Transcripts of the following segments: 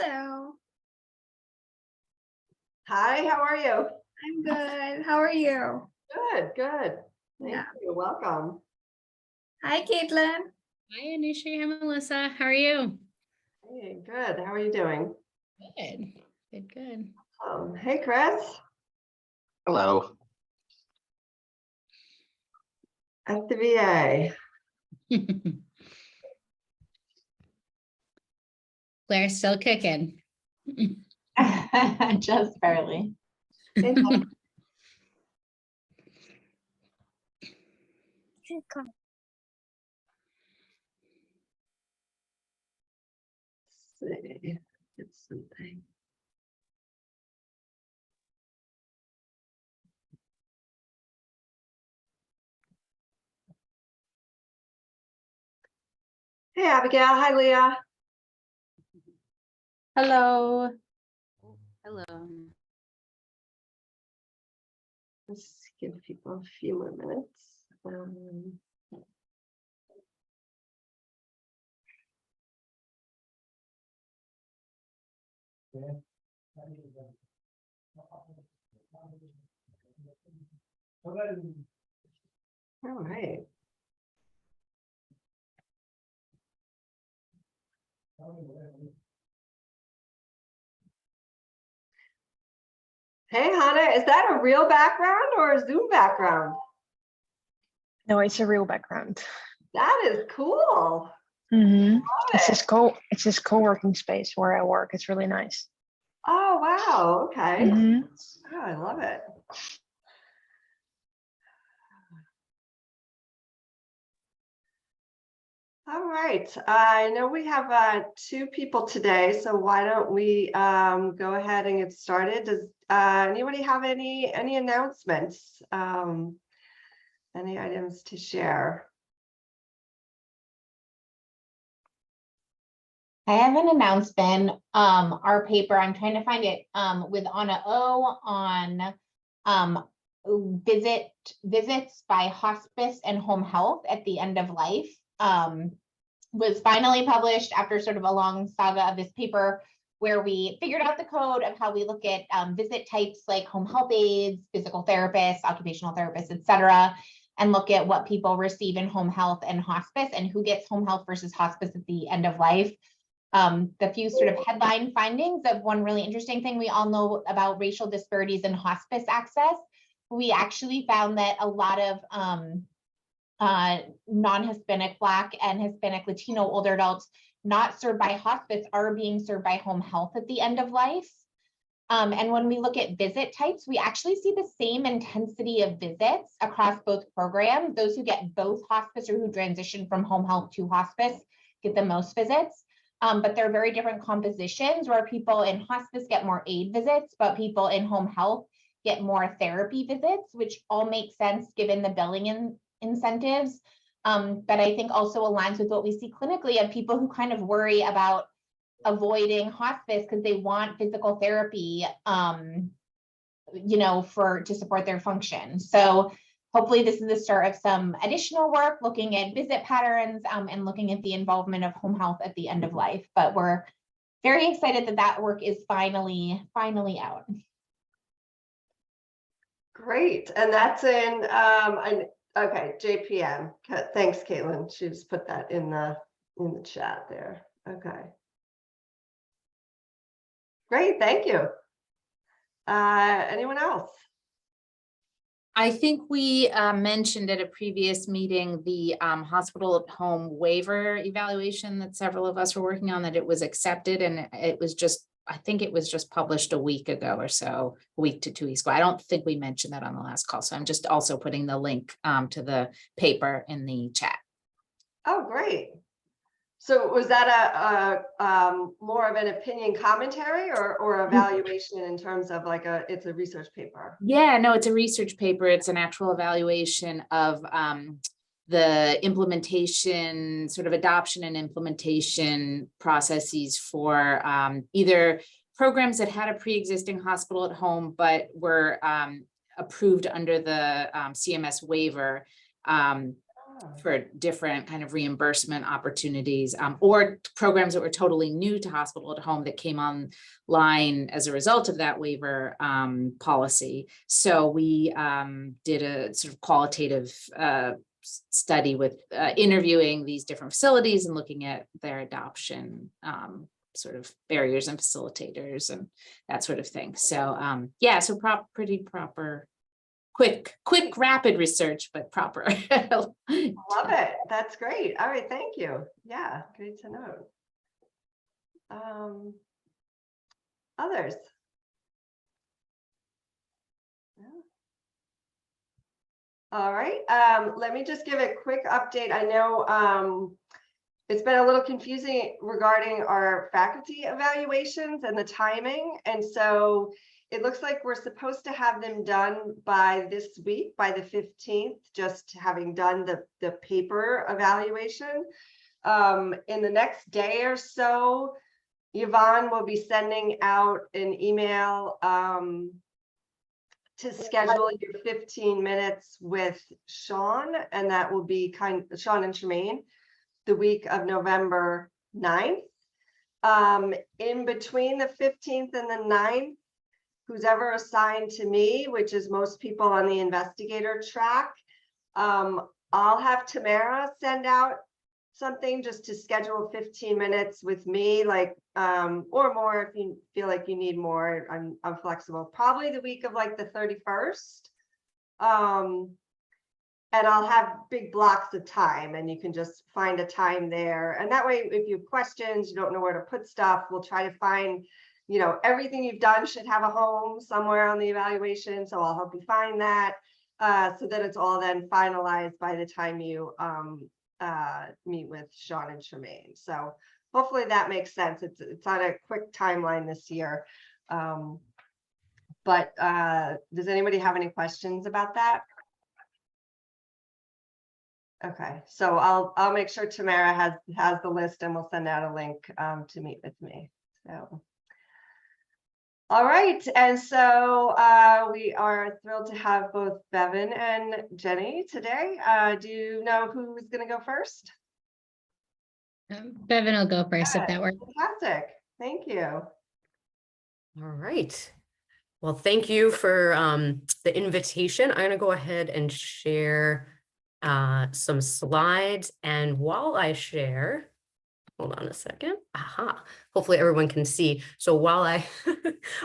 Hello, Hi, how are you? I'm good. How are you? Good, good. Thank Yeah. you. Welcome. Hi, Caitlin. Hi, Anisha. Hi, Melissa. How are you? Hey, good. How are you doing? Good. Good. Hey, Chris. Hello. At the VA. Good. Claire's still kicking. Just barely. Hey, let's see. It's something. Hey, Abigail. Hi, Leah. Hello. Hello. Let's give people a few more minutes. All right. Hey, Hannah, is that a real background or a Zoom background? No, it's a real background. That is cool. It's this co-working space where I work. It's really nice. Oh, wow. Okay. Mhm. Oh, I love it. All right. I know we have two people today, so why don't we go ahead and get started? Does anybody have any announcements? Any items to share? I have an announcement. Our paper, I'm trying to find it with Anna O on visits by hospice and home health at the end of life. Was finally published after sort of a long saga of this paper where we figured out the code of how we look at visit types like home health aides, physical therapists, occupational therapists, et cetera, and look at what people receive in home health and hospice and who gets home health versus hospice at the end of life. The few sort of headline findings of one really interesting thing we all know about racial disparities in hospice access. We actually found that a lot of non-Hispanic, Black and Hispanic Latino older adults not served by hospice are being served by home health at the end of life. And when we look at visit types, we actually see the same intensity of visits across both programs. Those who get both hospice or who transition from home health to hospice get the most visits. But they're very different compositions where people in hospice get more aid visits, but people in home health get more therapy visits, which all make sense given the billing incentives. But I think also aligns with what we see clinically of people who kind of worry about avoiding hospice because they want physical therapy, to support their function. So hopefully this is the start of some additional work looking at visit patterns and looking at the involvement of home health at the end of life. But we're very excited that that work is finally out. Great. And that's in okay, JPM. Thanks, Caitlin. She just put that in the chat there. Okay. Great, thank you. Anyone else? I think we mentioned at a previous meeting the hospital at home waiver evaluation that several of us were working on, that it was accepted, and it was just, I think it was just published a week ago or so, a week to 2 weeks ago. I don't think we mentioned that on the last call. So I'm just also putting the link to the paper in the chat. Oh, great. So was that a more of an opinion commentary or evaluation in terms of like it's a research paper? Yeah, no, it's a research paper. It's an actual evaluation of the implementation, sort of adoption and implementation processes for either programs that had a pre-existing hospital at home, but were approved under the CMS waiver. for different kind of reimbursement opportunities, or programs that were totally new to hospital at home that came online as a result of that waiver policy. So we did a sort of qualitative study with interviewing these different facilities and looking at their adoption sort of barriers and facilitators and that sort of thing. So yeah, so pretty proper. Quick, rapid research, but proper. Love it. That's great. All right, thank you. Yeah, great to know. Others? No? All right, let me just give a quick update. I know it's been a little confusing regarding our faculty evaluations and the timing. And so it looks like we're supposed to have them done by this week, by the 15th, just having done the paper evaluation. In the next day or so, Yvonne will be sending out an email to schedule your 15 minutes with Sean, and that will be Sean and Tremaine, the week of November 9th. In between the 15th and the 9th, who's ever assigned to me, which is most people on the investigator track, I'll have Tamara send out something just to schedule 15 minutes with me, like, or more if you feel like you need more. I'm flexible. Probably the week of like the 31st. And I'll have big blocks of time, and you can just find a time there. And that way, if you have questions, you don't know where to put stuff, we'll try to find, you know, everything you've done should have a home somewhere on the evaluation. So I'll help you find that so that it's all then finalized by the time you meet with Sean and Tremaine. So hopefully that makes sense. It's on a quick timeline this year. But does anybody have any questions about that? Okay, so I'll make sure Tamara has the list, and we'll send out a link to meet with me. So. All right, and so we are thrilled to have both Bevan and Jenny today. Do you know who's going to go first? Bevan will go first if that works. Fantastic, thank you. All right. Well, thank you for the invitation. I'm going to go ahead and share some slides. And while I share, hold on a second. Aha. Hopefully everyone can see. So while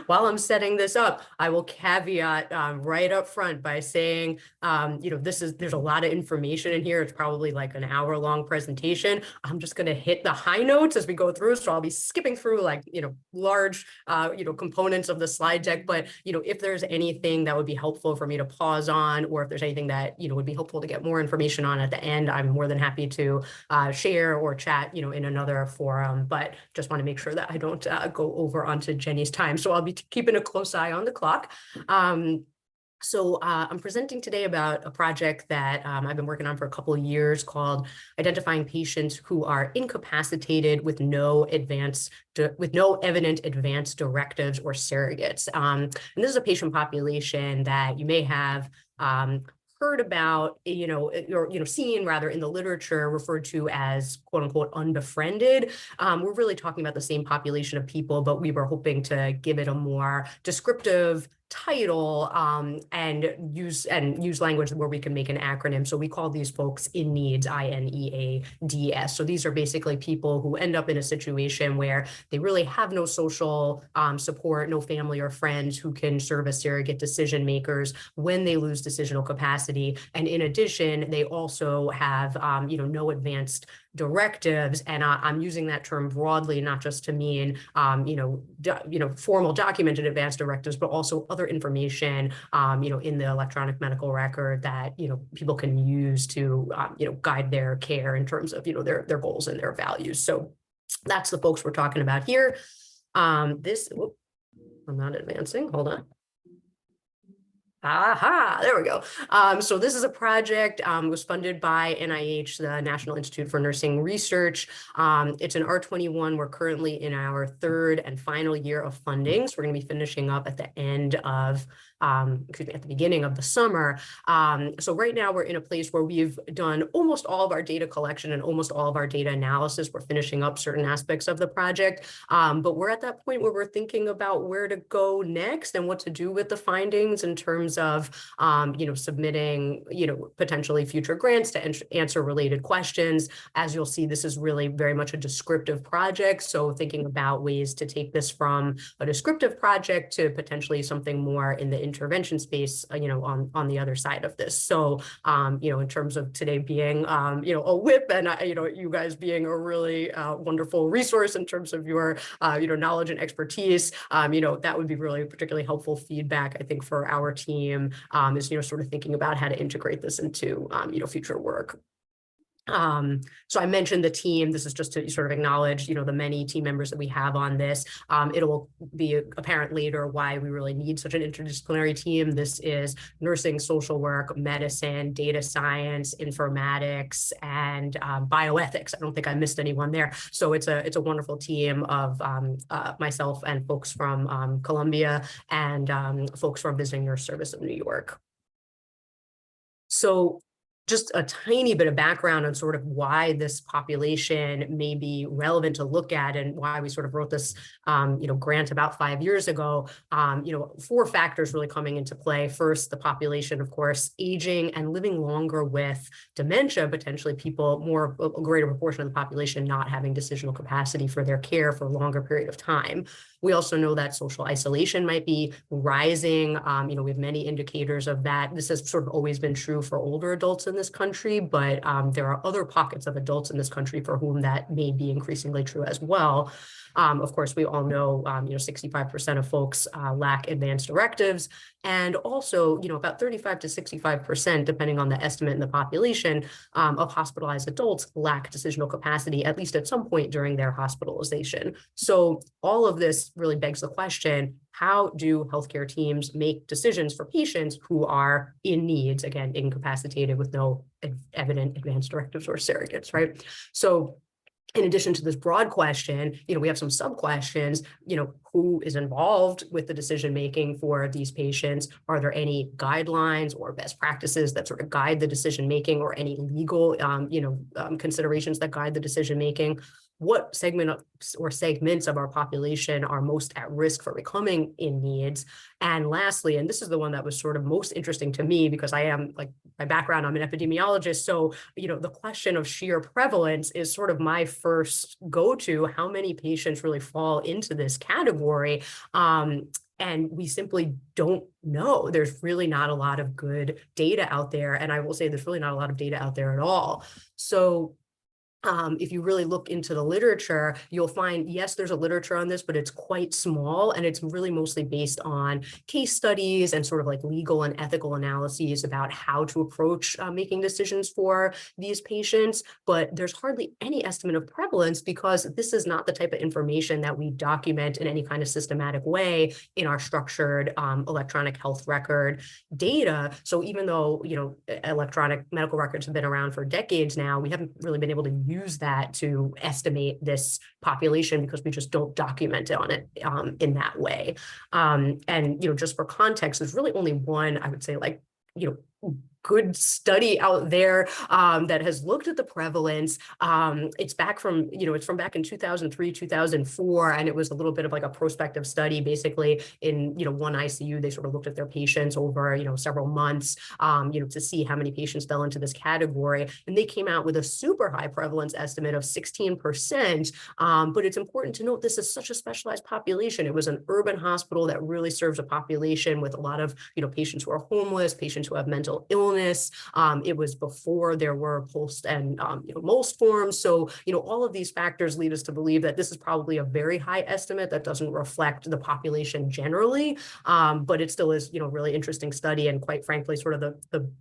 while I'm setting this up, I will caveat right up front by saying, you know, there's a lot of information in here. It's probably like an hour-long presentation. I'm just going to hit the high notes as we go through. So I'll be skipping through, like, you know, large, you know, components of the slide deck. But, you know, if there's anything that would be helpful for me to pause on, or if there's anything that, you know, would be helpful to get more information on at the end, I'm more than happy to share or chat, you know, in another forum. But just want to make sure that I don't go over onto Jenny's time. So I'll be keeping a close eye on the clock. So I'm presenting today about a project that I've been working on for a couple of years called Identifying Patients Who Are Incapacitated with no evident advanced directives or surrogates. And this is a patient population that you may have heard about, you know, or, you know, seen rather in the literature referred to as quote unquote unbefriended. We're really talking about the same population of people, but we were hoping to give it a more descriptive title and use language where we can make an acronym. So we call these folks INNEADS, INEADS. So these are basically people who end up in a situation where they really have no social support, no family or friends who can serve as surrogate decision makers when they lose decisional capacity. And in addition, they also have you know, no advanced directives, and I'm using that term broadly, not just to mean you know, formal documented advanced directives, but also other information you know, in the electronic medical record that, you know, people can use to you know, guide their care in terms of, you know, their goals and their values. So that's the folks we're talking about here. I'm not advancing. Hold on. Aha, there we go. So this is a project was funded by NIH, the National Institute for Nursing Research. It's an R21. We're currently in our third and final year of funding. So we're going to be finishing up at the end of at the beginning of the summer. So right now we're in a place where we've done almost all of our data collection and almost all of our data analysis. We're finishing up certain aspects of the project, but we're at that point where we're thinking about where to go next and what to do with the findings in terms of, submitting, potentially future grants to answer related questions. As you'll see, this is really very much a descriptive project. So thinking about ways to take this from a descriptive project to potentially something more in the intervention space, on the other side of this. So, in terms of today being, a whip and, you guys being a really wonderful resource in terms of your, knowledge and expertise, that would be really particularly helpful feedback, I think, for our team, is, sort of thinking about how to integrate this into, future work. So I mentioned the team. This is just to sort of acknowledge, the many team members that we have on this. It'll be apparent later why we really need such an interdisciplinary team. This is nursing, social work, medicine, data science, informatics, and bioethics. I don't think I missed anyone there. So it's a wonderful team of myself and folks from Columbia and folks from Visiting Nurse Service of New York. So just a tiny bit of background on sort of why this population may be relevant to look at and why we sort of wrote this, grant about 5 years ago. 4 factors really coming into play. First, the population, of course, aging and living longer with dementia, potentially people, a greater proportion of the population not having decisional capacity for their care for a longer period of time. We also know that social isolation might be rising. We have many indicators of that. This has sort of always been true for older adults in this country, but there are other pockets of adults in this country for whom that may be increasingly true as well. Of course, we all know, 65% of folks lack advanced directives, and also, about 35 to 65%, depending on the estimate in the population, of hospitalized adults lack decisional capacity, at least at some point during their hospitalization. So all of this really begs the question, how do healthcare teams make decisions for patients who are in needs, again, incapacitated with no evident advanced directives or surrogates, right? So in addition to this broad question, we have some sub-questions, who is involved with the decision-making for these patients? Are there any guidelines or best practices that sort of guide the decision-making, or any legal, considerations that guide the decision-making? What segments of our population are most at risk for becoming in needs? And lastly, and this is the one that was sort of most interesting to me, because I am, like, by background, I'm an epidemiologist. So, the question of sheer prevalence is sort of my first go-to. How many patients really fall into this category? And we simply don't know. There's really not a lot of good data out there. And I will say there's really not a lot of data out there at all. So if you really look into the literature, you'll find, yes, there's a literature on this, but it's quite small, and it's really mostly based on case studies and sort of like legal and ethical analyses about how to approach making decisions for these patients. But there's hardly any estimate of prevalence, because this is not the type of information that we document in any kind of systematic way in our structured electronic health record data. So even though, electronic medical records have been around for decades now, we haven't really been able to use that to estimate this population, because we just don't document it on it in that way. And, just for context, there's really only one, I would say, good study out there that has looked at the prevalence. It's back from, it's from back in 2003, 2004, and it was a little bit of like a prospective study. Basically, in one ICU, they sort of looked at their patients over several months, to see how many patients fell into this category, and they came out with a super high prevalence estimate of 16%. But it's important to note this is such a specialized population. It was an urban hospital that really serves a population with a lot of patients who are homeless, patients who have mental illness. It was before there were POLST and MOLST forms. So, all of these factors lead us to believe that this is probably a very high estimate that doesn't reflect the population generally. But it still is, really interesting study, and quite frankly, sort of the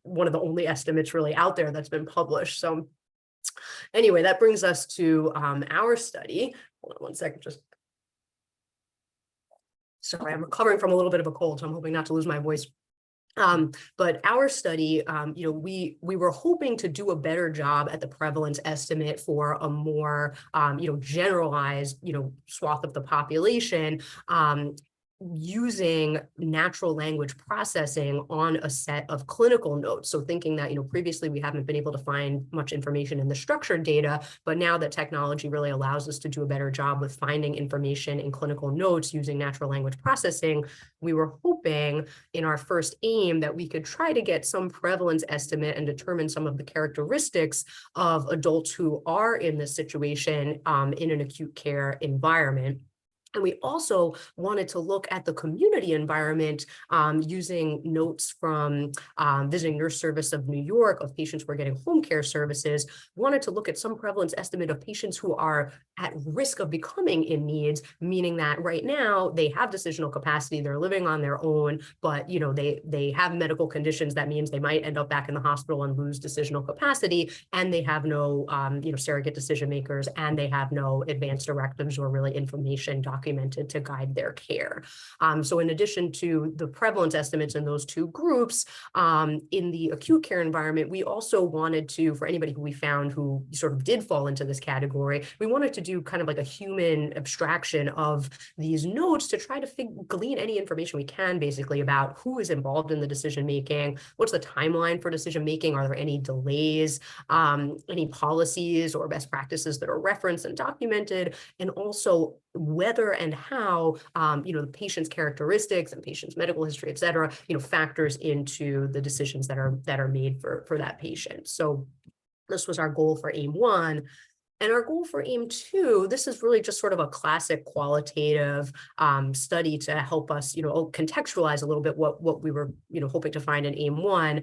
one of the only estimates really out there that's been published. So anyway, that brings us to our study. Hold on one second, sorry, I'm recovering from a little bit of a cold, so I'm hoping not to lose my voice. But our study, we were hoping to do a better job at the prevalence estimate for a more, generalized, swath of the population. using natural language processing on a set of clinical notes. So thinking that, previously we haven't been able to find much information in the structured data, but now that technology really allows us to do a better job with finding information in clinical notes using natural language processing, we were hoping in our first aim that we could try to get some prevalence estimate and determine some of the characteristics of adults who are in this situation in an acute care environment. And we also wanted to look at the community environment using notes from Visiting Nurse Service of New York of patients who are getting home care services. Wanted to look at some prevalence estimate of patients who are at risk of becoming in needs, meaning that right now they have decisional capacity, they're living on their own, but they have medical conditions. That means they might end up back in the hospital and lose decisional capacity, and they have no surrogate decision makers, and they have no advanced directives or really information documented to guide their care. So in addition to the prevalence estimates in those two groups, in the acute care environment, we also wanted to, for anybody who we found who sort of did fall into this category, we wanted to do kind of like a human abstraction of these notes to try to glean any information we can basically about who is involved in the decision making, what's the timeline for decision making, are there any delays, any policies or best practices that are referenced and documented, and also whether and how the patient's characteristics and patient's medical history, et cetera, factors into the decisions that are made for that patient. So this was our goal for AIM 1. And our goal for AIM 2, this is really just sort of a classic qualitative study to help us, contextualize a little bit what we were, hoping to find in AIM 1.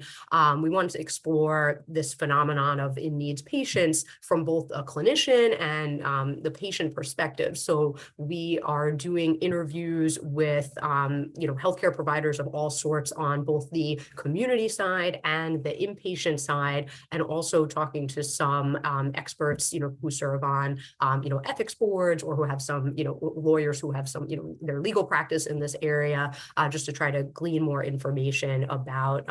We wanted to explore this phenomenon of in-needs patients from both a clinician and the patient perspective. So we are doing interviews with, healthcare providers of all sorts on both the community side and the inpatient side, and also talking to some experts, who serve on, ethics boards, or who have some, lawyers who have some, their legal practice in this area, just to try to glean more information about,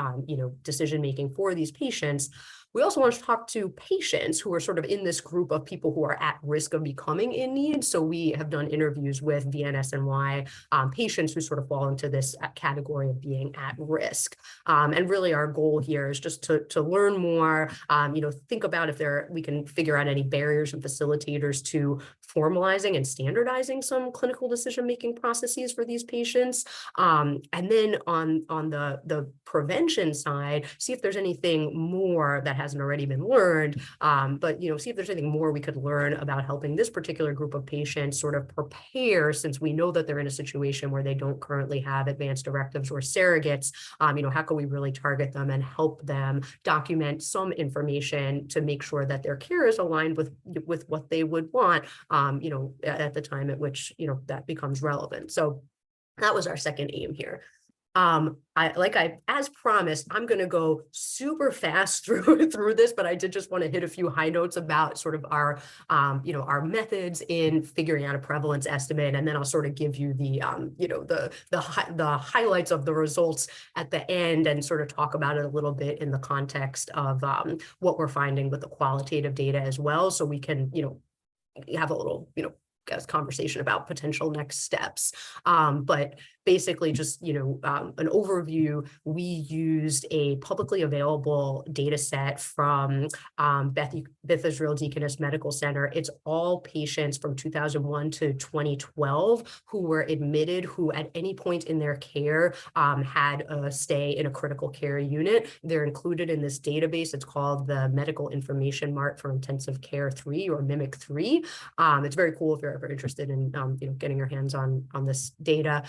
decision-making for these patients. We also want to talk to patients who are sort of in this group of people who are at risk of becoming in need. So we have done interviews with VNSNY patients who sort of fall into this category of being at risk. And really our goal here is just to learn more, think about if we can figure out any barriers and facilitators to formalizing and standardizing some clinical decision-making processes for these patients. And then on the prevention side, see if there's anything more that hasn't already been learned, but see if there's anything more we could learn about helping this particular group of patients sort of prepare, since we know that they're in a situation where they don't currently have advanced directives or surrogates. How can we really target them and help them document some information to make sure that their care is aligned with what they would want, at the time at which that becomes relevant. So that was our second aim here. As promised, I'm going to go super fast through this, but I did just want to hit a few high notes about sort of our, our methods in figuring out a prevalence estimate, and then I'll sort of give you the, the highlights of the results at the end, and sort of talk about it a little bit in the context of what we're finding with the qualitative data as well, so we can, have a little, conversation about potential next steps. But basically just, an overview, we used a publicly available data set from Beth Israel Deaconess Medical Center. It's all patients from 2001 to 2012 who were admitted, who at any point in their care had a stay in a critical care unit. They're included in this database. It's called the Medical Information Mart for Intensive Care 3, or MIMIC 3. It's very cool if you're ever interested in getting your hands on this data.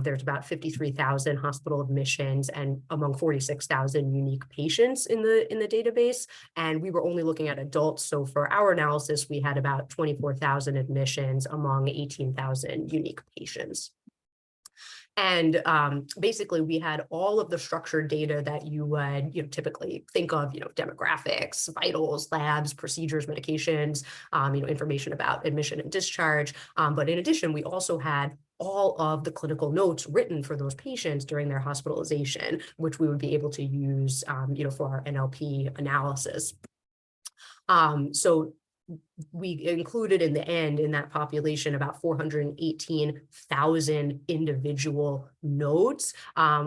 There's about 53,000 hospital admissions and among 46,000 unique patients in the database. And we were only looking at adults. So for our analysis, we had about 24,000 admissions among 18,000 unique patients. And basically, we had all of the structured data that you would typically think of, demographics, vitals, labs, procedures, medications, information about admission and discharge. But in addition, we also had all of the clinical notes written for those patients during their hospitalization, which we would be able to use, for our NLP analysis. So we included in the end in that population about 418,000 individual notes.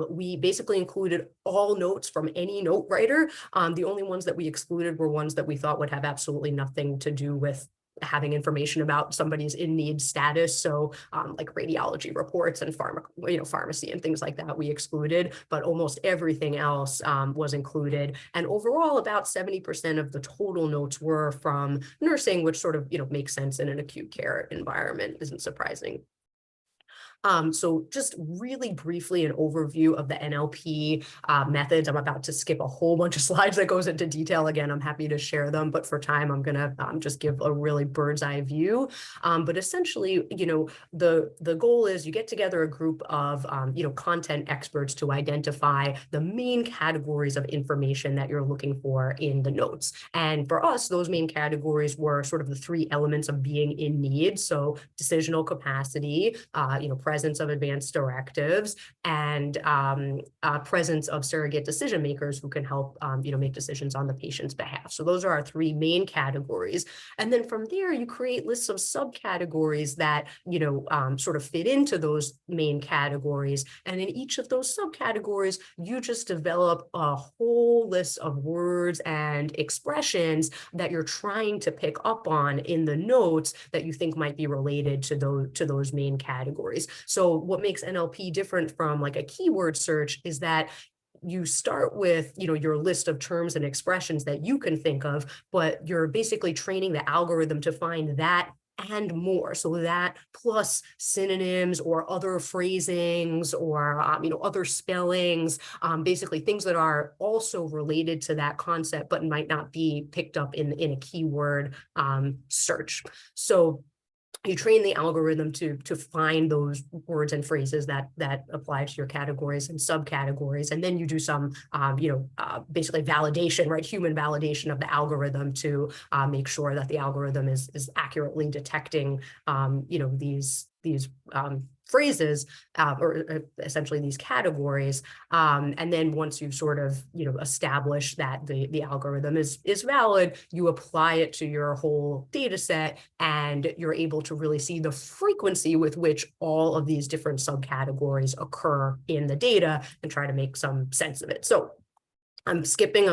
We basically included all notes from any note writer. The only ones that we excluded were ones that we thought would have absolutely nothing to do with having information about somebody's in need status. So like radiology reports and pharmacy and things like that we excluded, but almost everything else was included. And overall, about 70% of the total notes were from nursing, which sort of, makes sense in an acute care environment, isn't surprising. So just really briefly an overview of the NLP methods. I'm about to skip a whole bunch of slides that goes into detail. Again, I'm happy to share them, but for time, I'm gonna just give a really bird's eye view. But essentially, the goal is you get together a group of, content experts to identify the main categories of information that you're looking for in the notes. And for us, those main categories were sort of the three elements of being in need. So decisional capacity, presence of advanced directives, and presence of surrogate decision makers who can help, make decisions on the patient's behalf. So those are our three main categories. And then from there, you create lists of subcategories that, sort of fit into those main categories. And in each of those subcategories, you just develop a whole list of words and expressions that you're trying to pick up on in the notes that you think might be related to those main categories. So what makes NLP different from like a keyword search is that you start with, your list of terms and expressions that you can think of, but you're basically training the algorithm to find that and more. So that plus synonyms or other phrasings or, other spellings, basically things that are also related to that concept, but might not be picked up in a keyword search. So you train the algorithm to find those words and phrases that apply to your categories and subcategories, and then you do some basically validation, right? Human validation of the algorithm to make sure that the algorithm is accurately detecting these phrases or essentially these categories. And then once you've sort of, established that the algorithm is valid, you apply it to your whole data set and you're able to really see the frequency with which all of these different subcategories occur in the data and try to make some sense of it. So I'm skipping.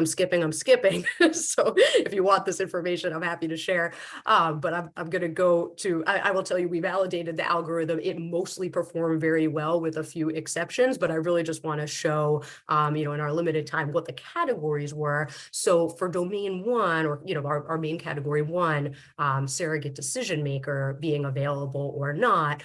So if you want this information, I'm happy to share. But I'm going to go to, I will tell you, we validated the algorithm. It mostly performed very well with a few exceptions, but I really just want to show, in our limited time, what the categories were. So for domain one, or, our main category one, surrogate decision maker being available or not,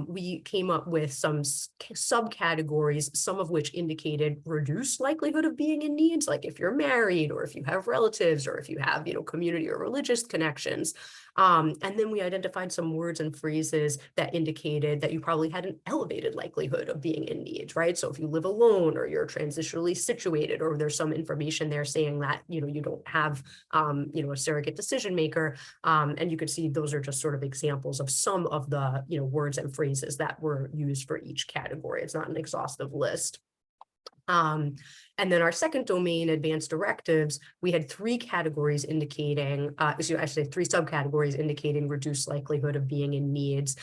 we came up with some subcategories, some of which indicated reduced likelihood of being in needs, like if you're married or if you have relatives or if you have, community or religious connections. And then we identified some words and phrases that indicated that you probably had an elevated likelihood of being in need, right? So if you live alone or you're transitionally situated, or there's some information there saying that, you don't have, a surrogate decision maker. And you could see those are just sort of examples of some of the, words and phrases that were used for each category. It's not an exhaustive list. And then our second domain, advanced directives, we had three categories indicating, three subcategories indicating reduced likelihood of being in needs.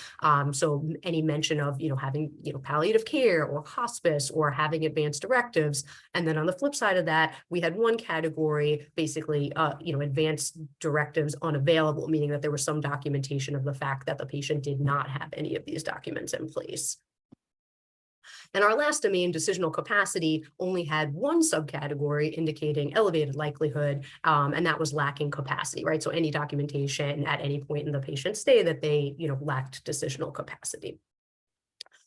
So any mention of, having, palliative care or hospice or having advanced directives. And then on the flip side of that, we had one category, basically, advanced directives unavailable, meaning that there was some documentation of the fact that the patient did not have any of these documents in place. And our last domain, decisional capacity, only had one subcategory indicating elevated likelihood, and that was lacking capacity, right? So any documentation at any point in the patient's stay that they, lacked decisional capacity.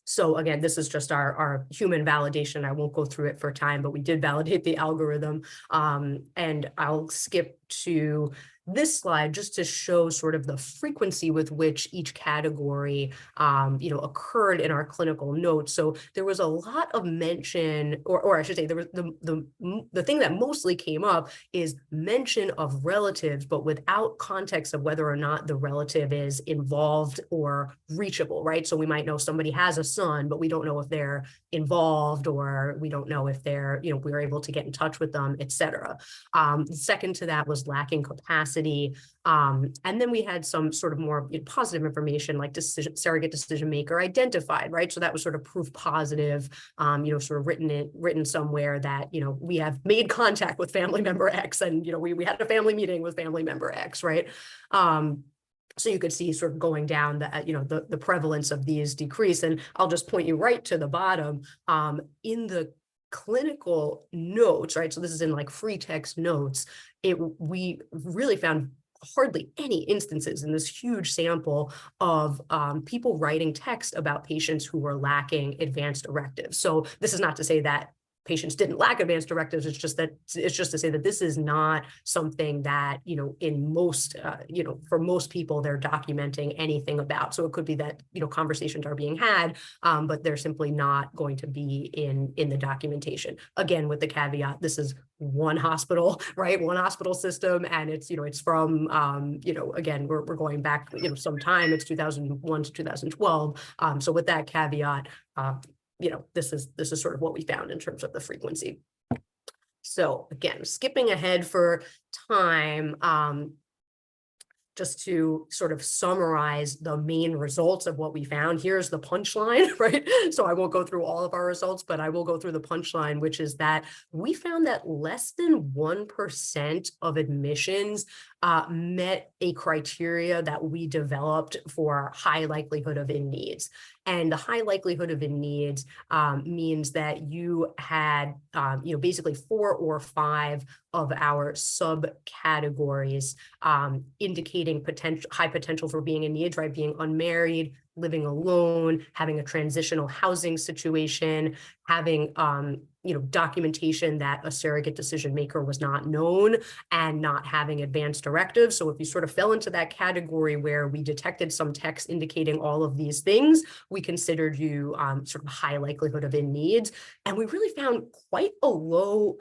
So again, this is just our human validation. I won't go through it for time, but we did validate the algorithm. And I'll skip to this slide just to show sort of the frequency with which each category, occurred in our clinical notes. So there was a lot of mention, or I should say, there was the thing that mostly came up is mention of relatives, but without context of whether or not the relative is involved or reachable, right? So we might know somebody has a son, but we don't know if they're involved, or we don't know if they're, we were able to get in touch with them, et cetera. Second to that was was lacking capacity. And then we had some sort of more positive information like surrogate decision maker identified, right? So that was sort of proof positive, sort of written somewhere that, we have made contact with family member X, and, we had a family meeting with family member X, right? So you could see sort of going down the prevalence of these decrease. And I'll just point you right to the bottom in the clinical notes, right? So this is in like free text notes. We really found hardly any instances in this huge sample of people writing text about patients who were lacking advanced directives. So this is not to say that patients didn't lack advanced directives. It's just to say that this is not something that, in most, for most people, they're documenting anything about. So it could be that, conversations are being had, but they're simply not going to be in the documentation. Again, with the caveat, this is one hospital, right? One hospital system. And it's, it's from, again, we're going back, some time, it's 2001 to 2012. So with that caveat, this is sort of what we found in terms of the frequency. So again, skipping ahead for time, just to sort of summarize the main results of what we found. Here's the punchline, right? So I won't go through all of our results, but I will go through the punchline, which is that we found that less than 1% of admissions met a criteria that we developed for high likelihood of in needs. And the high likelihood of in needs means that you had, basically 4 or 5 of our subcategories indicating high potential for being in needs, right? Being unmarried, living alone, having a transitional housing situation, having, documentation that a surrogate decision maker was not known, and not having advanced directives. So if you sort of fell into that category where we detected some text indicating all of these things, we considered you sort of high likelihood of in needs. And we really found quite a low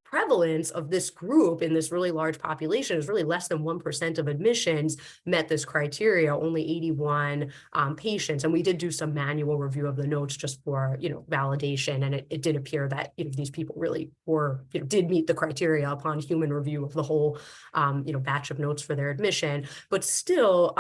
prevalence of this group in this really large population. Is really less than 1% of admissions met this criteria, only 81 patients. And we did do some manual review of the notes just for, validation. And it did appear that, these people really were, did meet the criteria upon human review of the whole, batch of notes for their admission. But still,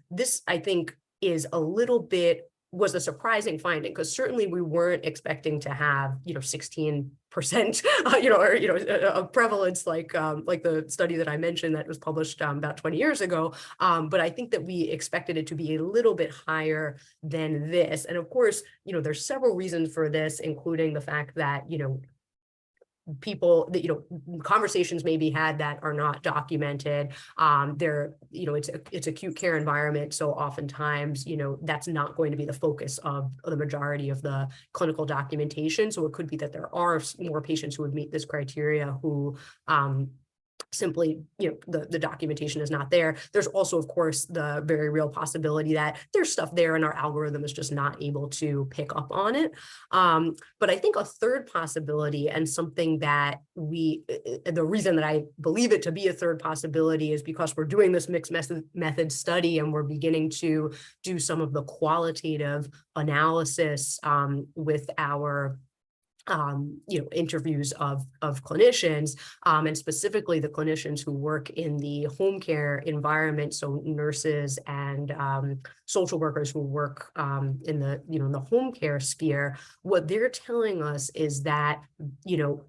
this, I think, is a little bit, was a surprising finding, because certainly we weren't expecting to have, 16%, a prevalence like the study that I mentioned that was published about 20 years ago. But I think that we expected it to be a little bit higher than this. And of course, there's several reasons for this, including the fact that, people that, conversations may be had that are not documented. It's acute care environment. So oftentimes, that's not going to be the focus of the majority of the clinical documentation. So it could be that there are more patients who would meet this criteria who, simply, the documentation is not there. There's also, of course, the very real possibility that there's stuff there and our algorithm is just not able to pick up on it. But I think a third possibility, and something that the reason that I believe it to be a third possibility is because we're doing this mixed method study, and we're beginning to do some of the qualitative analysis with our interviews of clinicians, and specifically the clinicians who work in the home care environment. So nurses and social workers who work in the home care sphere. What they're telling us is that,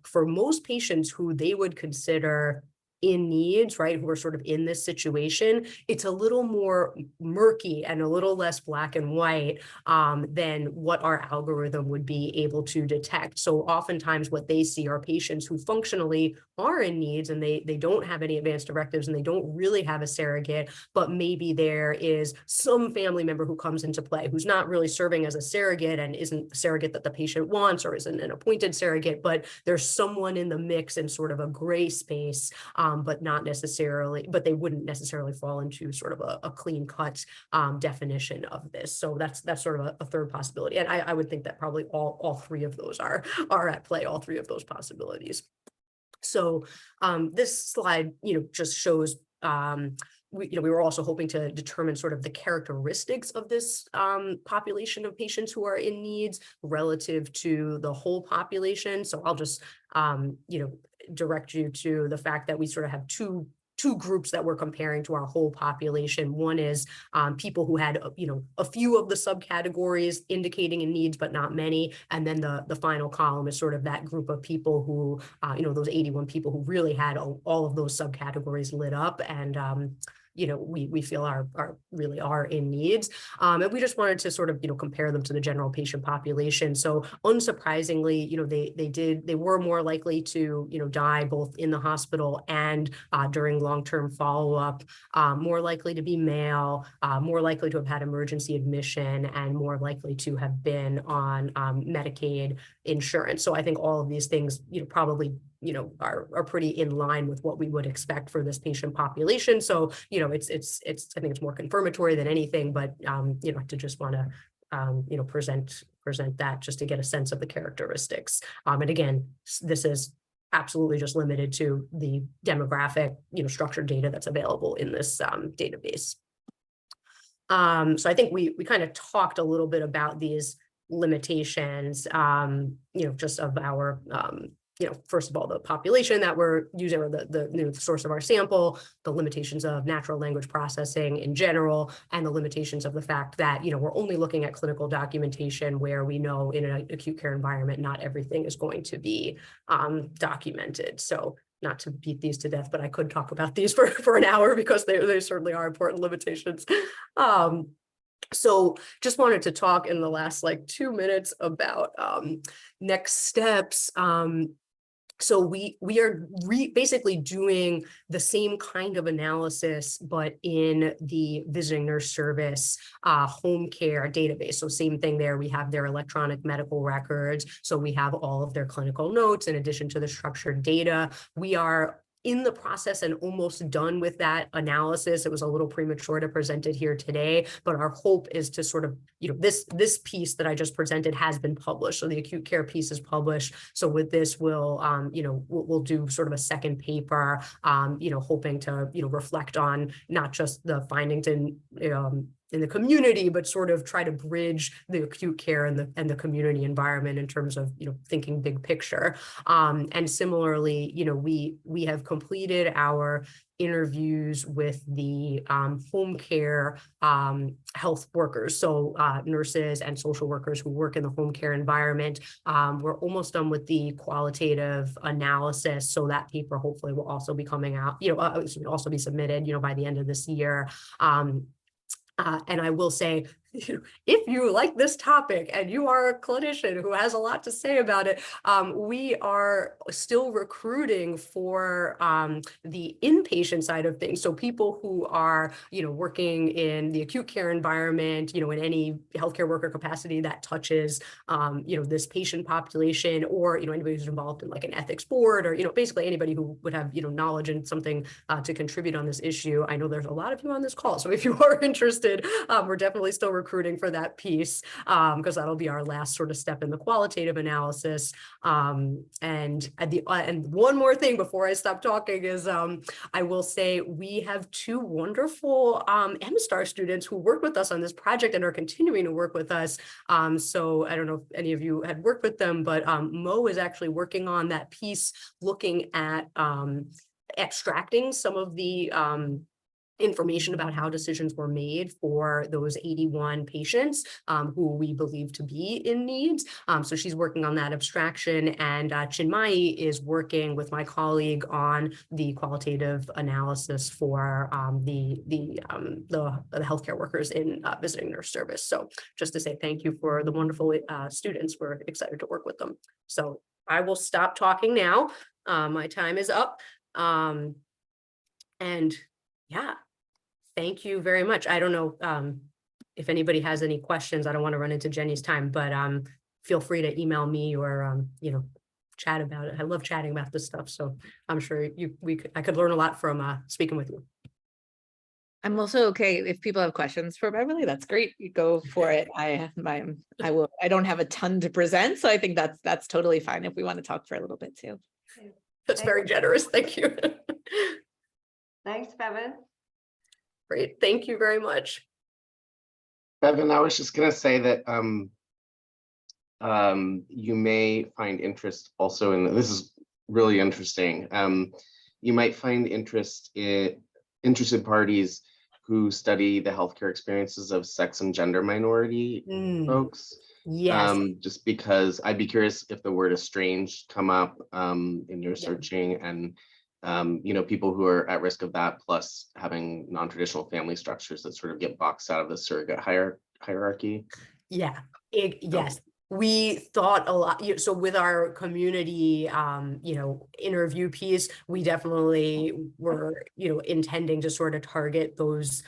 for most patients who they would consider in needs, right, who are sort of in this situation, it's a little more murky and a little less black and white than what our algorithm would be able to detect. So oftentimes what they see are patients who functionally are in needs, and they don't have any advanced directives, and they don't really have a surrogate, but maybe there is some family member who comes into play who's not really serving as a surrogate and isn't a surrogate that the patient wants, or isn't an appointed surrogate, but there's someone in the mix in sort of a gray space, but they wouldn't necessarily fall into sort of a clean cut definition of this. So that's sort of a third possibility. And I would think that probably all 3 of those are at play, all 3 of those possibilities. So this slide, just shows, we were also hoping to determine sort of the characteristics of this population of patients who are in needs relative to the whole population. So I'll just, direct you to the fact that we sort of have two groups that we're comparing to our whole population. One is people who had, a few of the subcategories indicating in needs, but not many. And then the final column is sort of that group of people who, those 81 people who really had all of those subcategories lit up and, we feel are really are in needs. And we just wanted to sort of, compare them to the general patient population. So unsurprisingly, they were more likely to, die both in the hospital and during long-term follow-up, more likely to be male, more likely to have had emergency admission, and more likely to have been on Medicaid insurance. So I think all of these things, probably are pretty in line with what we would expect for this patient population. So, I think it's more confirmatory than anything, but, to just want to, present that just to get a sense of the characteristics. And again, this is absolutely just limited to the demographic, structured data that's available in this database. So I think we kind of talked a little bit about these limitations, just of our, first of all, the population that we're using, or the source of our sample, the limitations of natural language processing in general, and the limitations of the fact that, we're only looking at clinical documentation where we know in an acute care environment, not everything is going to be documented. So not to beat these to death, but I could talk about these for an hour because they certainly are important limitations. So just wanted to talk in the last 2 minutes about next steps. So we are basically doing the same kind of analysis, but in the visiting nurse service home care database. So same thing there, we have their electronic medical records. So we have all of their clinical notes in addition to the structured data. We are in the process and almost done with that analysis. It was a little premature to present it here today, but our hope is to sort of, this piece that I just presented has been published. So the acute care piece is published. So with this, we'll do sort of a second paper, hoping to, reflect on not just the findings in the community, but sort of try to bridge the acute care and the community environment in terms of, thinking big picture. And similarly, we have completed our interviews with the home care health workers, so nurses and social workers who work in the home care environment. We're almost done with the qualitative analysis, so that paper hopefully will also be coming out, also be submitted, by the end of this year. And I will say, if you like this topic and you are a clinician who has a lot to say about it, we are still recruiting for the inpatient side of things. So people who are, working in the acute care environment, in any healthcare worker capacity that touches, this patient population, or, anybody who's involved in an ethics board, or, basically anybody who would have, knowledge and something to contribute on this issue. I know there's a lot of you on this call. So if you are interested, we're definitely still recruiting for that piece, because that'll be our last sort of step in the qualitative analysis. And one more thing before I stop talking is, I will say we have two wonderful MSTAR students who work with us on this project and are continuing to work with us. So I don't know if any of you had worked with them, but Mo is actually working on that piece, looking at extracting some of the information about how decisions were made for those 81 patients who we believe to be in needs. So she's working on that abstraction, and Chinmayi is working with my colleague on the qualitative analysis for the healthcare workers in visiting nurse service. So just to say thank you for the wonderful students. We're excited to work with them. So I will stop talking now. My time is up. And yeah, thank you very much. I don't know if anybody has any questions. I don't want to run into Jenny's time, but feel free to email me or chat about it. I love chatting about this stuff, so I'm sure I could learn a lot from speaking with you. I'm also okay if people have questions for Beverly. That's great. You go for it. I don't have a ton to present, so I think that's totally fine if we want to talk for a little bit too. That's very generous. Thank you. Thanks, Bevan. Great. Thank you very much. Bevan, I was just going to say that you may find interest also in, this is really interesting. You might find interested parties who study the healthcare experiences of sex and gender minority folks. Yes. Just because I'd be curious if the word estranged come up in your searching, and people who are at risk of that, plus having non-traditional family structures that sort of get boxed out of the surrogate hierarchy. Yeah, yes. We thought a lot, so with our community, interview piece, we definitely were, intending to sort of target those,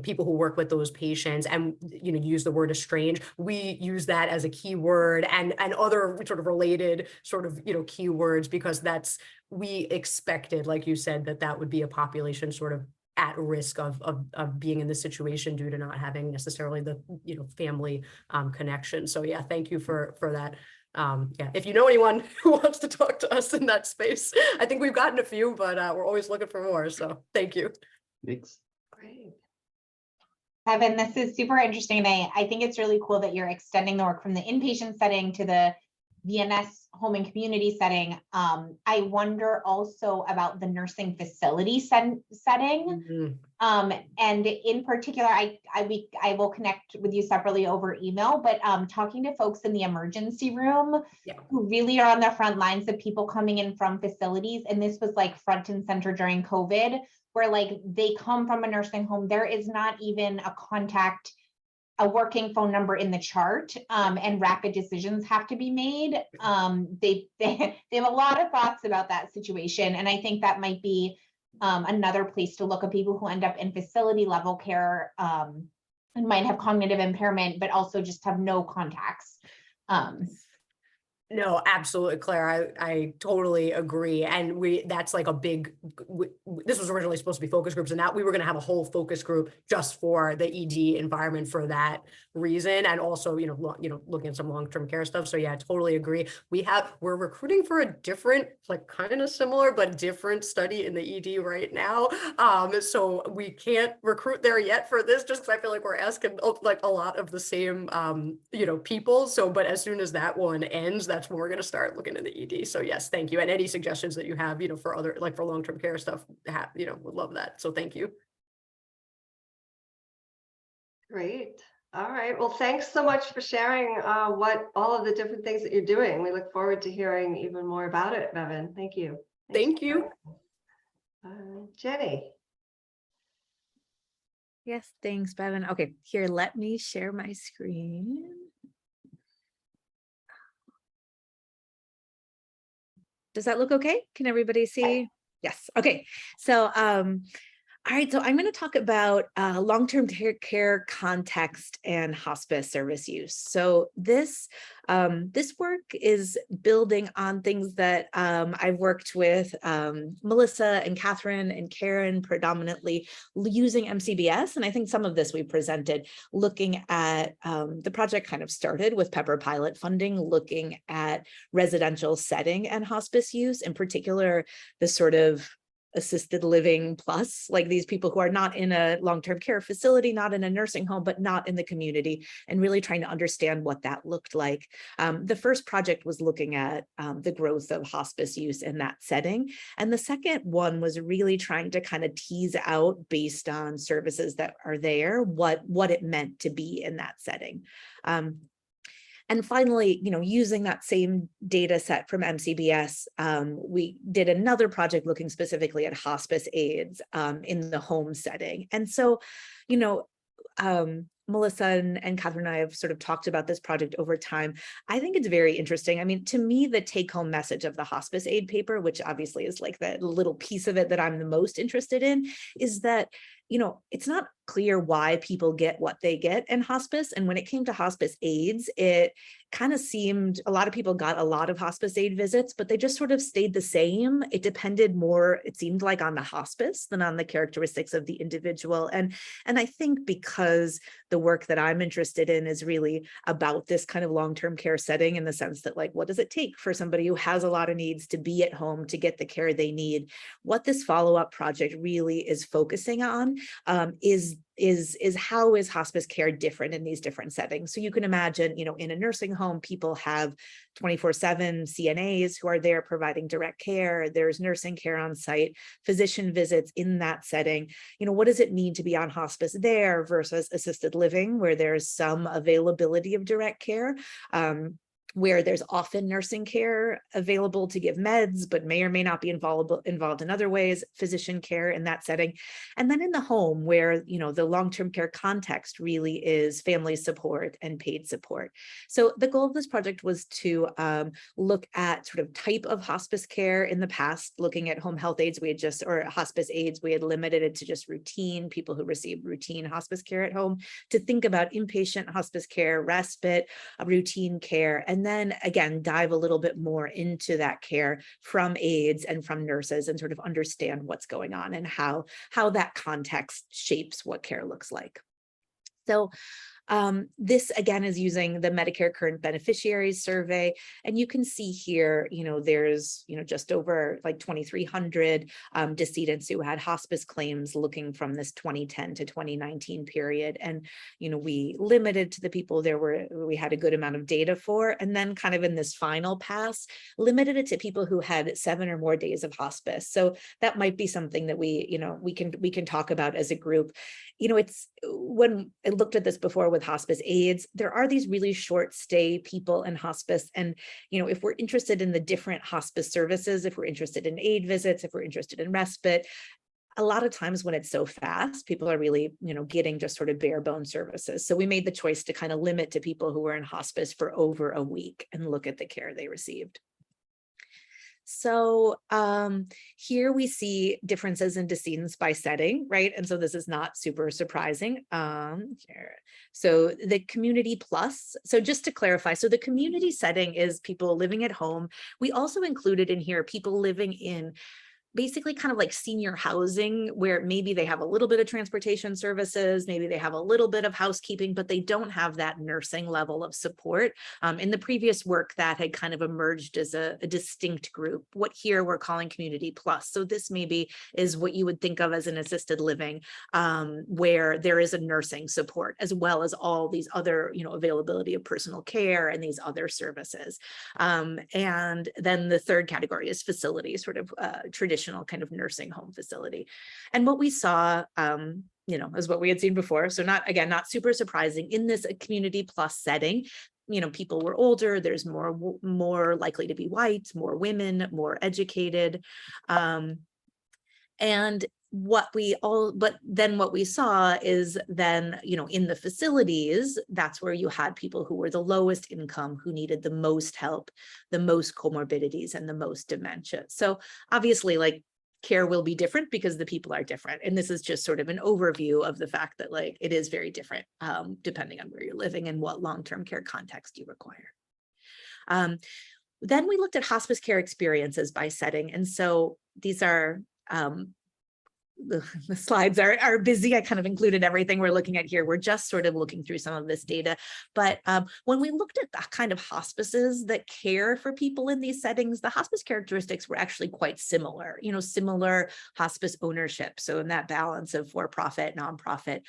people who work with those patients and, use the word estranged. We use that as a keyword and other sort of related sort of, keywords, because we expected, like you said, that would be a population sort of at risk of being in this situation due to not having necessarily the family connection. So yeah, thank you for that. Yeah, if you know anyone who wants to talk to us in that space, I think we've gotten a few, but we're always looking for more. So thank you. Thanks. Great. Evan, this is super interesting. And I think it's really cool that you're extending the work from the inpatient setting to the VNS home and community setting. I wonder also about the nursing facility setting. And in particular, I will connect with you separately over email, but talking to folks in the emergency room who really are on the front lines of people coming in from facilities. And this was like front and center during COVID, where like they come from a nursing home. There is not even a working phone number in the chart, and rapid decisions have to be made. They have a lot of thoughts about that situation. And I think that might be another place to look at people who end up in facility level care and might have cognitive impairment, but also just have no contacts. No, absolutely, Claire. I totally agree. And that's like a big, this was originally supposed to be focus groups, and now we were going to have a whole focus group just for the ED environment for that reason. And also, looking at some long-term care stuff. So yeah, I totally agree. We're recruiting for a different, like kind of similar, but different study in the ED right now. So we can't recruit there yet for this, just because I feel like we're asking like a lot of the same, people. So, but as soon as that one ends, that's when we're going to start looking in the ED. So yes, thank you. And any suggestions that you have, for other, like for long-term care stuff, would love that. So thank you. Great. All right. Well, thanks so much for sharing all of the different things that you're doing. We look forward to hearing even more about it, Bevan. Thank you. Thank you. Jenny. Yes, thanks, Bevan. Okay, here, let me share my screen. Does that look okay? Can everybody see? Yes. Okay. So, all right. So I'm going to talk about long-term care context and hospice service use. So this work is building on things that I've worked with Melissa and Catherine and Karen predominantly using MCBS. And I think some of this we presented looking at the project kind of started with Pepper pilot funding, looking at residential setting and hospice use, in particular, the sort of assisted living plus, like these people who are not in a long-term care facility, not in a nursing home, but not in the community, and really trying to understand what that looked like. The first project was looking at the growth of hospice use in that setting. And the second one was really trying to kind of tease out, based on services that are there, what it meant to be in that setting. And finally, using that same data set from MCBS, we did another project looking specifically at hospice aides in the home setting. And so, Melissa and Catherine and I have sort of talked about this project over time. I think it's very interesting. I mean, to me, the take-home message of the hospice aid paper, which obviously is like the little piece of it that I'm the most interested in, is that it's not clear why people get what they get in hospice. And when it came to hospice aides, it kind of seemed a lot of people got a lot of hospice aid visits, but they just sort of stayed the same. It depended more, it seemed like, on the hospice than on the characteristics of the individual. And I think because the work that I'm interested in is really about this kind of long-term care setting, in the sense that, like, what does it take for somebody who has a lot of needs to be at home to get the care they need? What this follow-up project really is focusing on setting is how is hospice care different in these different settings? So you can imagine, in a nursing home, people have 24/7 CNAs who are there providing direct care. There's nursing care on site, physician visits in that setting. What does it mean to be on hospice there versus assisted living, where there's some availability of direct care? Where there's often nursing care available to give meds, but may or may not be involved in other ways, physician care in that setting. And then in the home where, the long-term care context really is family support and paid support. So the goal of this project was to look at sort of type of hospice care in the past, looking at home health aides, or hospice aides, we had limited it to just routine, people who receive routine hospice care at home, to think about inpatient hospice care, respite, routine care, and then again, dive a little bit more into that care from aides and from nurses and sort of understand what's going on and how that context shapes what care looks like. So this again is using the Medicare Current Beneficiaries Survey. And you can see here, there's, just over like 2,300 decedents who had hospice claims looking from this 2010 to 2019 period. And, we limited to the people we had a good amount of data for, and then kind of in this final pass, limited it to people who had 7 or more days of hospice. So that might be something that we can talk about as a group. It's when I looked at this before with hospice aides, there are these really short stay people in hospice. And, if we're interested in the different hospice services, if we're interested in aid visits, if we're interested in respite, a lot of times when it's so fast, people are really, getting just sort of bare bone services. So we made the choice to kind of limit to people who were in hospice for over a week and look at the care they received. So here we see differences in decedents by setting, right? And so this is not super surprising. So the community plus, so just to clarify, so the community setting is people living at home. We also included in here people living in basically kind of like senior housing, where maybe they have a little bit of transportation services, maybe they have a little bit of housekeeping, but they don't have that nursing level of support. In the previous work, that had kind of emerged as a distinct group. What here we're calling community plus. So this maybe is what you would think of as an assisted living, where there is a nursing support, as well as all these other, availability of personal care and these other services. And then the third category is facility, sort of traditional kind of nursing home facility. And what we saw, is what we had seen before. So not super surprising in this community plus setting. People were older, there's more likely to be white, more women, more educated. And what we saw is then, in the facilities, that's where you had people who were the lowest income, who needed the most help, the most comorbidities, and the most dementia. So obviously, care will be different because the people are different. And this is just sort of an overview of the fact that it is very different depending on where you're living and what long-term care context you require. Then we looked at hospice care experiences by setting. And so these are the slides are busy. I kind of included everything we're looking at here. We're just sort of looking through some of this data. But when we looked at the kind of hospices that care for people in these settings, the hospice characteristics were actually quite similar, similar hospice ownership. So in that balance of for-profit, nonprofit,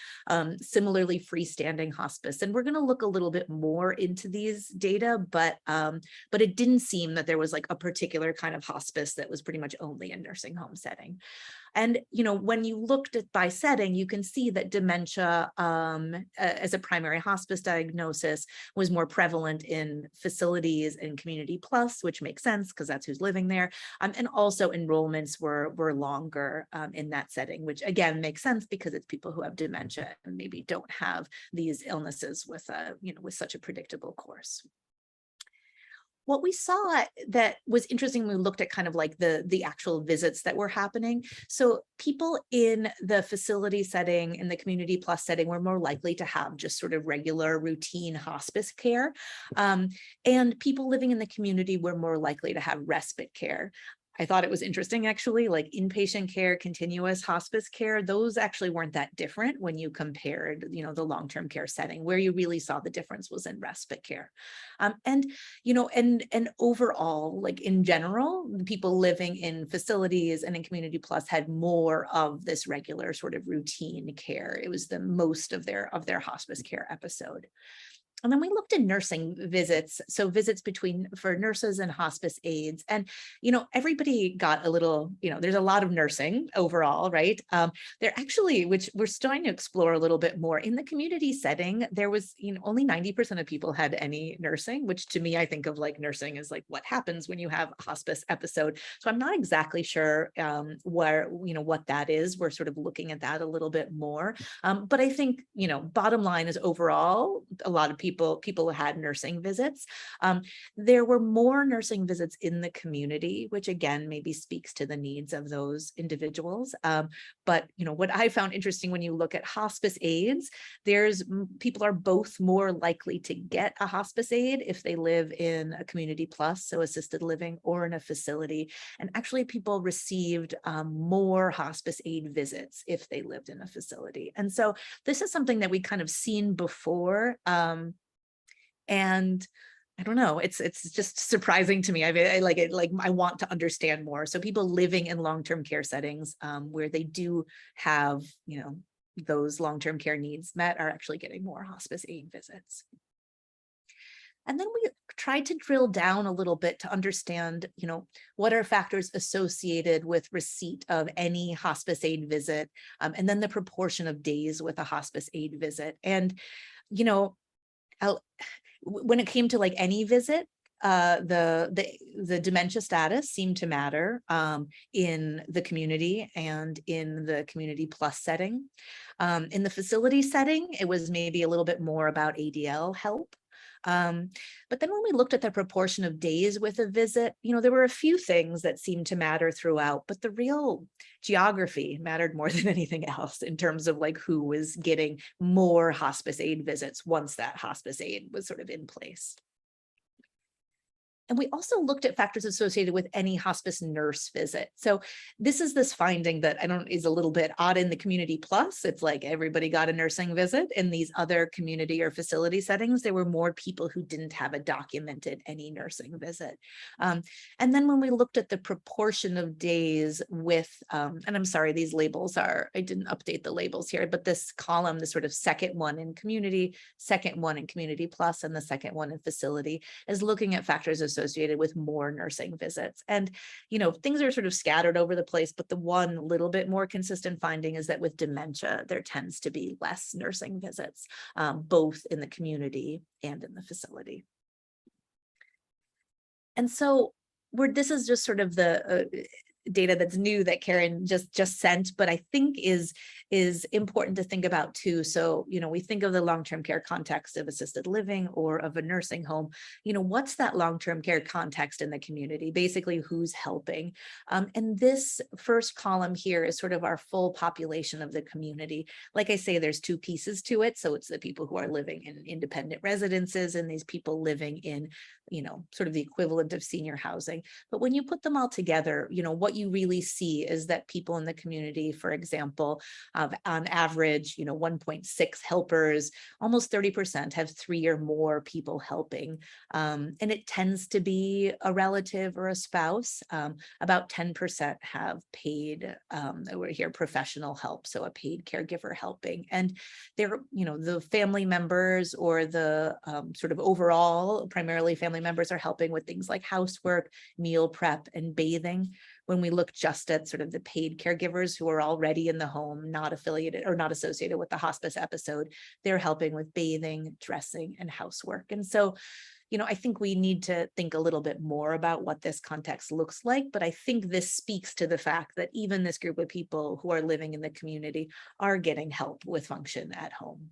similarly freestanding hospice. And we're going to look a little bit more into these data, but it didn't seem that there was a particular kind of hospice that was pretty much only a nursing home setting. And, when you looked at by setting, you can see that dementia as a primary hospice diagnosis was more prevalent in facilities and community plus, which makes sense because that's who's living there. And also enrollments were longer in that setting, which again makes sense because it's people who have dementia and maybe don't have these illnesses with with such a predictable course. What we saw that was interesting when we looked at kind of the actual visits that were happening. So people in the facility setting, in the community plus setting, were more likely to have just sort of regular routine hospice care. And people living in the community were more likely to have respite care. I thought it was interesting, actually, like inpatient care, continuous hospice care, those actually weren't that different when you compared, you know, the long-term care setting. Where you really saw the difference was in respite care. And, you know, and overall, like in general, the people living in facilities and in Community Plus had more of this regular sort of routine care. It was the most of their hospice care episode. And then we looked at nursing visits. So visits for nurses and hospice aides. And, you know, everybody got a little, you know, there's a lot of nursing overall, right? There actually, which we're starting to explore a little bit more in the community setting, there was, you know, only 90% of people had any nursing, which to me, I think of like nursing as like what happens when you have a hospice episode. So I'm not exactly sure where, you know, what that is. We're sort of looking at that a little bit more. But I think, you know, bottom line is overall, a lot of people had nursing visits. There were more nursing visits in the community, which again, maybe speaks to the needs of those individuals. But, you know, what I found interesting when you look at hospice aides, people are both more likely to get a hospice aide if they live in a Community Plus, so assisted living, or in a facility. And actually people received more hospice aide visits if they lived in a facility. And so this is something that we kind of seen before. And I don't know, it's just surprising to me. I like it, like I want to understand more. So people living in long-term care settings where they do have, you know, those long-term care needs met are actually getting more hospice aide visits. And then we tried to drill down a little bit to understand, you know, what are factors associated with receipt of any hospice aide visit, and then the proportion of days with a hospice aide visit. And, you know, when it came to like any visit, the dementia status seemed to matter in the community and in the Community Plus setting. In the facility setting, it was maybe a little bit more about ADL help. But then when we looked at the proportion of days with a visit, you know, there were a few things that seemed to matter throughout, but the real geography mattered more than anything else in terms of like who was getting more hospice aide visits once that hospice aide was sort of in place. And we also looked at factors associated with any hospice nurse visit. So this is this finding that is a little bit odd in the Community Plus. It's like everybody got a nursing visit. In these other community or facility settings, there were more people who didn't have a documented any nursing visit. And then when we looked at the proportion of days with, and I'm sorry, these labels I didn't update the labels here, but this column, the sort of second one in community, second one in Community Plus, and the second one in facility is looking at factors associated with more nursing visits. And, you know, things are sort of scattered over the place, but the one little bit more consistent finding is that with dementia, there tends to be less nursing visits, both in the community and in the facility. And so this is just sort of the data that's new that Karen just sent, but I think is important to think about too. So, you know, we think of the long-term care context of assisted living or of a nursing home. You know, what's that long-term care context in the community? Basically, who's helping? And this first column here is sort of our full population of the community. Like I say, there's two pieces to it. So it's the people who are living in independent residences and these people living in, you know, sort of the equivalent of senior housing. But when you put them all together, you know, what you really see is that people in the community, for example, on average, you know, 1.6 helpers, almost 30% have 3 or more people helping. And it tends to be a relative or a spouse. About 10% have paid, we're here, professional help, so a paid caregiver helping. And they're, you know, the family members or the sort of overall, primarily family members are helping with things like housework, meal prep, and bathing. When we look just at sort of the paid caregivers who are already in the home, not affiliated or not associated with the hospice episode, they're helping with bathing, dressing, and housework. And so, you know, I think we need to think a little bit more about what this context looks like, but I think this speaks to the fact that even this group of people who are living in the community are getting help with function at home.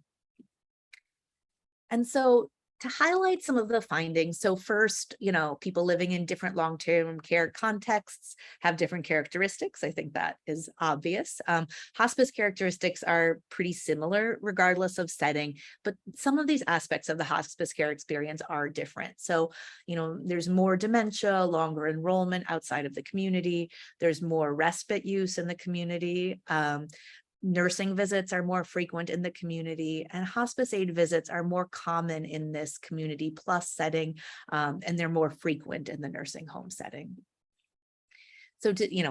And so to highlight some of the findings. So first, people living in different long-term care contexts have different characteristics. I think that is obvious. Hospice characteristics are pretty similar regardless of setting, but some of these aspects of the hospice care experience are different. So, there's more dementia, longer enrollment outside of the community. There's more respite use in the community. Nursing visits are more frequent in the community, and hospice aid visits are more common in this community plus setting, and they're more frequent in the nursing home setting. So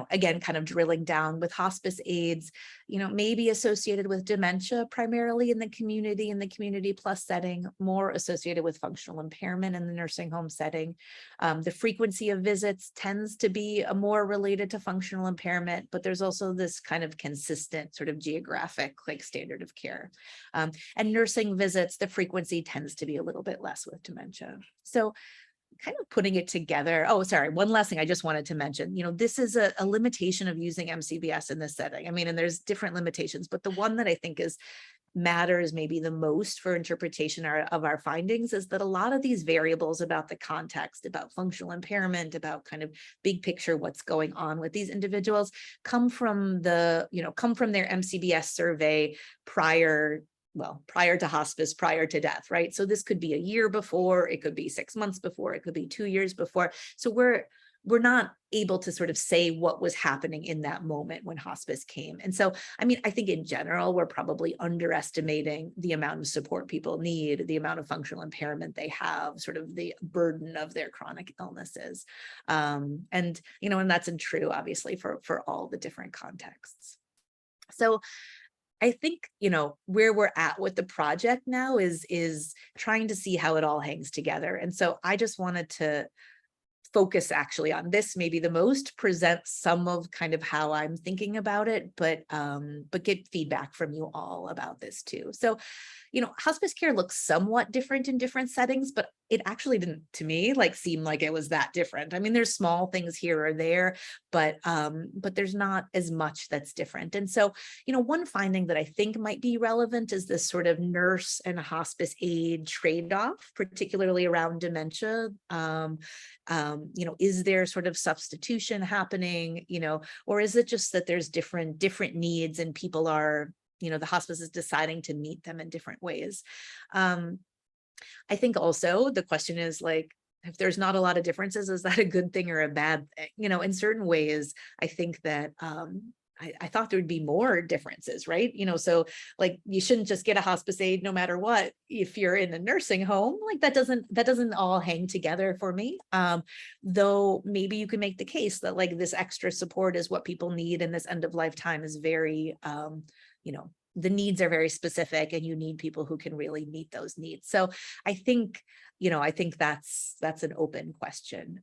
again, kind of drilling down with hospice aides, maybe associated with dementia primarily in the community plus setting, more associated with functional impairment in the nursing home setting. The frequency of visits tends to be more related to functional impairment, but there's also this kind of consistent sort of geographic standard of care. And nursing visits, the frequency tends to be a little bit less with dementia. So kind of putting it together. Oh, sorry. One last thing I just wanted to mention, this is a limitation of using MCBS in this setting. I mean, and there's different limitations, but the one that I think matters maybe the most for interpretation of our findings is that a lot of these variables about the context, about functional impairment, about kind of big picture, what's going on with these individuals come from their MCBS survey prior to hospice, prior to death, right? So this could be a year before, it could be 6 months before, it could be 2 years before. So we're not able to sort of say what was happening in that moment when hospice came. And so, I mean, I think in general, we're probably underestimating the amount of support people need, the amount of functional impairment they have, sort of the burden of their chronic illnesses. And that's true, obviously, for all the different contexts. So I think, where we're at with the project now is trying to see how it all hangs together. And so I just wanted to focus actually on this maybe the most, present some of kind of how I'm thinking about it, but get feedback from you all about this too. So, hospice care looks somewhat different in different settings, but it actually didn't, to me, seem like it was that different. I mean, there's small things here or there, but there's not as much that's different. And so, one finding that I think might be relevant is this sort of nurse and hospice aid trade-off, particularly around dementia. Is there sort of substitution happening, or is it just that there's different needs and people are, the hospice is deciding to meet them in different ways. I think also the question is if there's not a lot of differences, is that a good thing or a bad thing? In certain ways, I think that I thought there would be more differences, right? So you shouldn't just get a hospice aid no matter what. If you're in a nursing home, that doesn't all hang together for me. Though maybe you can make the case that this extra support is what people need, and this end of life time is very, the needs are very specific, and you need people who can really meet those needs. So I think that's an open question.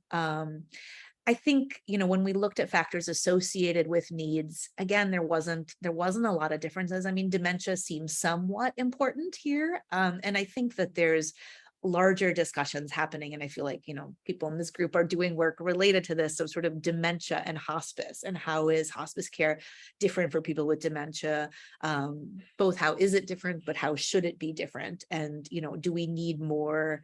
I think, when we looked at factors associated with needs, again, there wasn't a lot of differences. I mean, dementia seems somewhat important here. And I think that there's larger discussions happening. And I feel like, people in this group are doing work related to this. So sort of dementia and hospice, and how is hospice care different for people with dementia? Both how is it different, but how should it be different? And, do we need more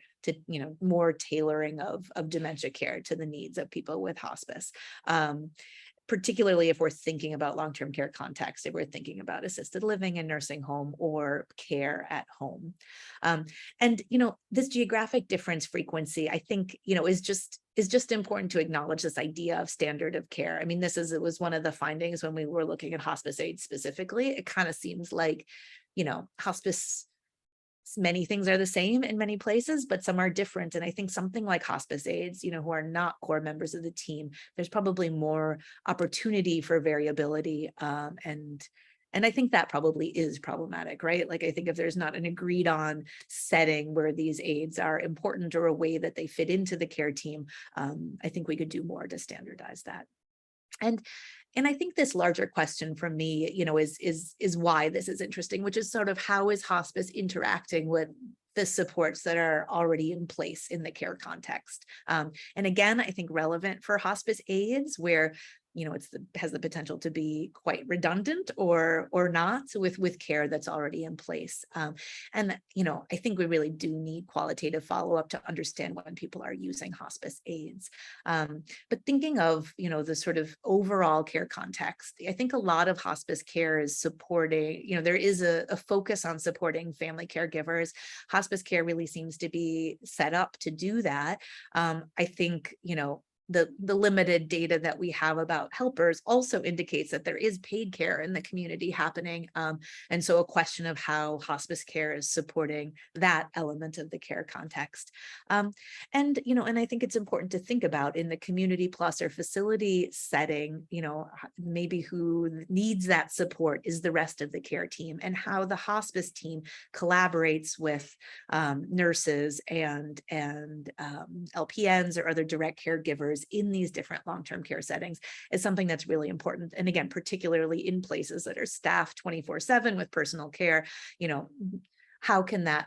tailoring of dementia care to the needs of people with hospice? Particularly if we're thinking about long-term care context, if we're thinking about assisted living in nursing home or care at home. And, this geographic difference frequency, I think, is just important to acknowledge this idea of standard of care. I mean, it was one of the findings when we were looking at hospice aid specifically. It kind of seems like, hospice, many things are the same in many places, but some are different. And I think something like hospice aides, who are not core members of the team, there's probably more opportunity for variability. And I think that probably is problematic, right? I think if there's not an agreed on setting where these aides are important or a way that they fit into the care team, I think we could do more to standardize that. And I think this larger question from me, is why this is interesting, which is sort of how is hospice interacting with the supports that are already in place in the care context. And again, I think relevant for hospice aides, where has the potential to be quite redundant or not with care that's already in place. And I think we really do need qualitative follow-up to understand when people are using hospice aids. But thinking of, the sort of overall care context, I think a lot of hospice care is supporting, there is a focus on supporting family caregivers. Hospice care really seems to be set up to do that. I think, the limited data that we have about helpers also indicates that there is paid care in the community happening. And so a question of how hospice care is supporting that element of the care context. And I think it's important to think about in the community plus or facility setting, maybe who needs that support is the rest of the care team, and how the hospice team collaborates with nurses and LPNs or other direct caregivers in these different long-term care settings is something that's really important. And again, particularly in places that are staffed 24/7 with personal care,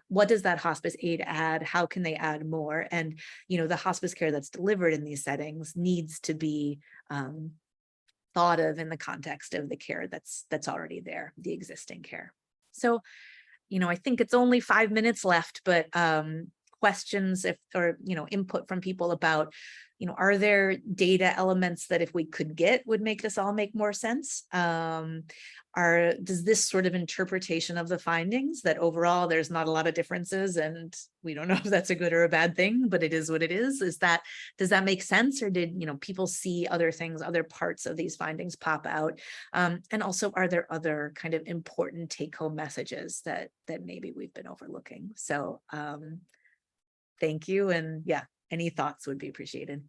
what does that hospice aid add? How can they add more? And, the hospice care that's delivered in these settings needs to be thought of in the context of the care that's already there, the existing care. So, I think it's only 5 minutes left, but questions or input from people about, are there data elements that if we could get would make this all make more sense? Does this sort of interpretation of the findings that overall there's not a lot of differences and we don't know if that's a good or a bad thing, but it is what it is. Does that make sense? Or did, people see other things, other parts of these findings pop out? And also, are there other kind of important take-home messages that maybe we've been overlooking? So thank you. And yeah, any thoughts would be appreciated.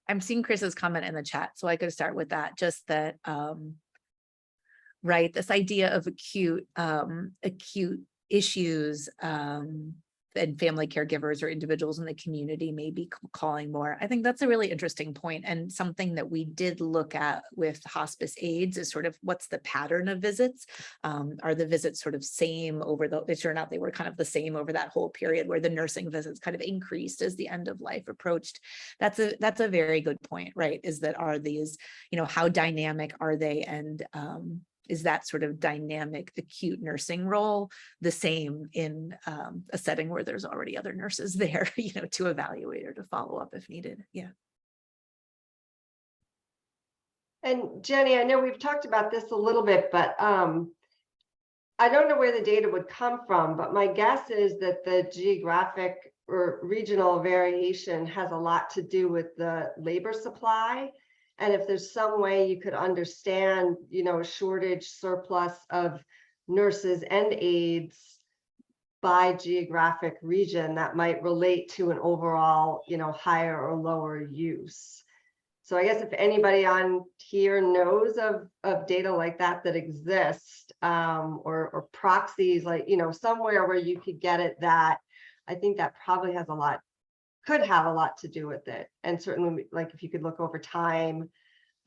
I'm seeing Chris's comment in the chat, so I could start with that. Just that, right, this idea of acute issues and family caregivers or individuals in the community may be calling more. I think that's a really interesting point, and something that we did look at with hospice aids is sort of what's the pattern of visits. Are the visits sort of same over it turned out they were kind of the same over that whole period where the nursing visits kind of increased as the end of life approached. That's a very good point, right? Is that, are these, how dynamic are they? And is that sort of dynamic acute nursing role the same in a setting where there's already other nurses there, to evaluate or to follow up if needed? Yeah. And Jenny, I know we've talked about this a little bit, but I don't know where the data would come from, but my guess is that the geographic or regional variation has a lot to do with the labor supply. And if there's some way you could understand, a shortage, surplus of nurses and aides by geographic region, that might relate to an overall, higher or lower use. So I guess if anybody on here knows of data like that exist, or proxies, like, somewhere where you could get it, that I think that probably could have a lot to do with it. And certainly, like, if you could look over time,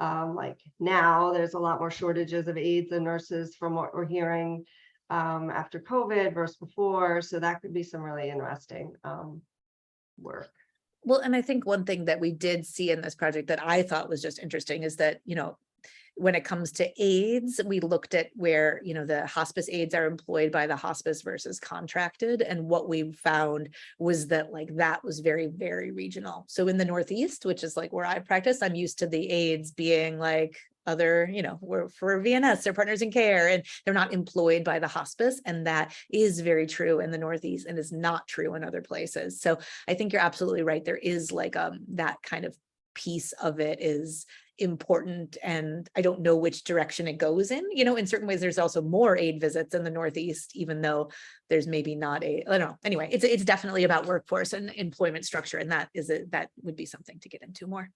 like now there's a lot more shortages of aides and nurses from what we're hearing after COVID versus before. So that could be some really interesting work. Well, and I think one thing that we did see in this project that I thought was just interesting is that, when it comes to aides, we looked at where, the hospice aides are employed by the hospice versus contracted. And what we found was that that was very, very regional. So in the Northeast, which is where I practice, I'm used to the aides being other, we're for VNS, they're partners in care, and they're not employed by the hospice. And that is very true in the Northeast and is not true in other places. So I think you're absolutely right. There is that kind of piece of it is important, and I don't know which direction it goes in. In certain ways there's also more aid visits in the Northeast, even though there's maybe not I don't know. Anyway, it's definitely about workforce and employment structure, and that would be something to get into more.